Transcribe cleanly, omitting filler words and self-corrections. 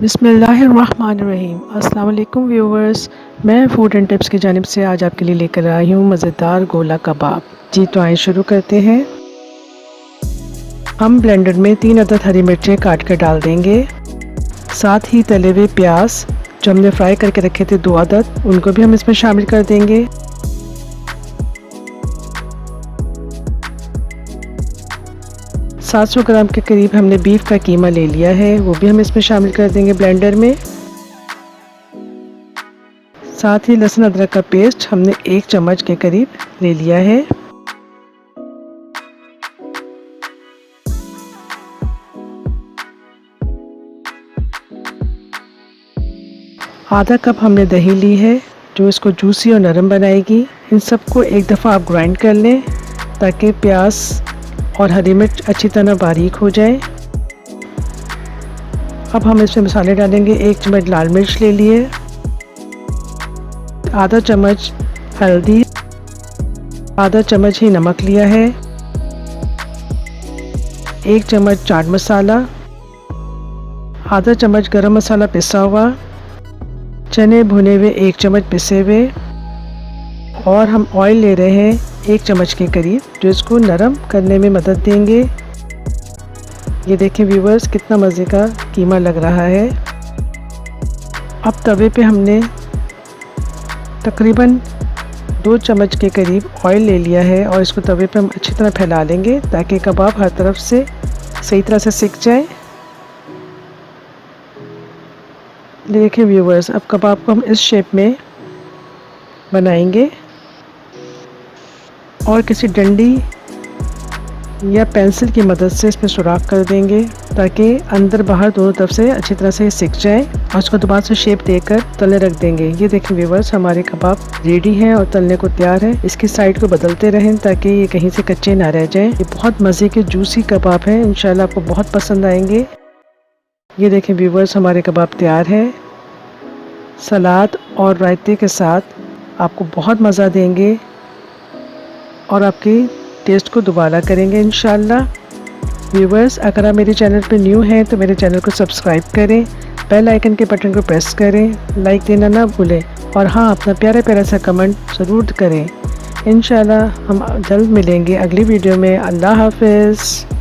बिस्मिल्लाहिर्रहमानिर्रहीम। अस्सलाम वालेकुम व्यूवर्स, मैं फूड एंड टिप्स की जानिब से आज आपके लिए लेकर आई हूँ मज़ेदार गोला कबाब। जी तो आइए शुरू करते हैं। हम ब्लेंडर में 3 अदद हरी मिर्चें काट कर डाल देंगे। साथ ही तले हुए प्याज जो हमने फ्राई करके रखे थे 2 अदद, उनको भी हम इसमें शामिल कर देंगे। 700 ग्राम के करीब हमने बीफ का कीमा ले लिया है, वो भी हम इसमें शामिल कर देंगे ब्लेंडर में। साथ ही लहसुन अदरक का पेस्ट हमने 1 चम्मच के करीब ले लिया है। आधा कप हमने दही ली है जो इसको जूसी और नरम बनाएगी। इन सबको एक दफ़ा आप ग्राइंड कर लें ताकि प्याज और हरी मिर्च अच्छी तरह बारीक हो जाए। अब हम इसमें मसाले डालेंगे। 1 चम्मच लाल मिर्च ले लिए, आधा चम्मच हल्दी, आधा चम्मच ही नमक लिया है, 1 चम्मच चाट मसाला, आधा चम्मच गरम मसाला पिसा हुआ, चने भुने हुए 1 चम्मच पिसे हुए, और हम ऑयल ले रहे हैं 1 चम्मच के करीब जो इसको नरम करने में मदद देंगे। ये देखें व्यूवर्स, कितना मज़े का कीमा लग रहा है। अब तवे पे हमने तकरीबन 2 चम्मच के करीब ऑयल ले लिया है और इसको तवे पे हम अच्छी तरह फैला लेंगे ताकि कबाब हर तरफ से सही तरह से सिक जाए। देखिए व्यूवर्स, अब कबाब को हम इस शेप में बनाएंगे और किसी डंडी या पेंसिल की मदद से इसमें सुराख कर देंगे ताकि अंदर बाहर दोनों तरफ से अच्छी तरह से सिक जाए, और उसको दोबारा से शेप देकर तलने रख देंगे। ये देखें व्यूवर्स, हमारे कबाब रेडी हैं और तलने को तैयार है। इसकी साइड को बदलते रहें ताकि ये कहीं से कच्चे ना रह जाएं। ये बहुत मज़े के जूसी कबाब हैं, इंशाल्लाह आपको बहुत पसंद आएंगे। ये देखें व्यूवर्स, हमारे कबाब तैयार है। सलाद और रायते के साथ आपको बहुत मज़ा देंगे और आपकी टेस्ट को दोबारा करेंगे इंशाल्लाह। व्यूवर्स, अगर आप मेरे चैनल पर न्यू हैं तो मेरे चैनल को सब्सक्राइब करें, बेल आइकन के बटन को प्रेस करें, लाइक देना ना भूलें, और हाँ, अपना प्यारा प्यारा सा कमेंट ज़रूर करें। इंशाल्लाह हम जल्द मिलेंगे अगली वीडियो में। अल्लाह हाफ़िज़।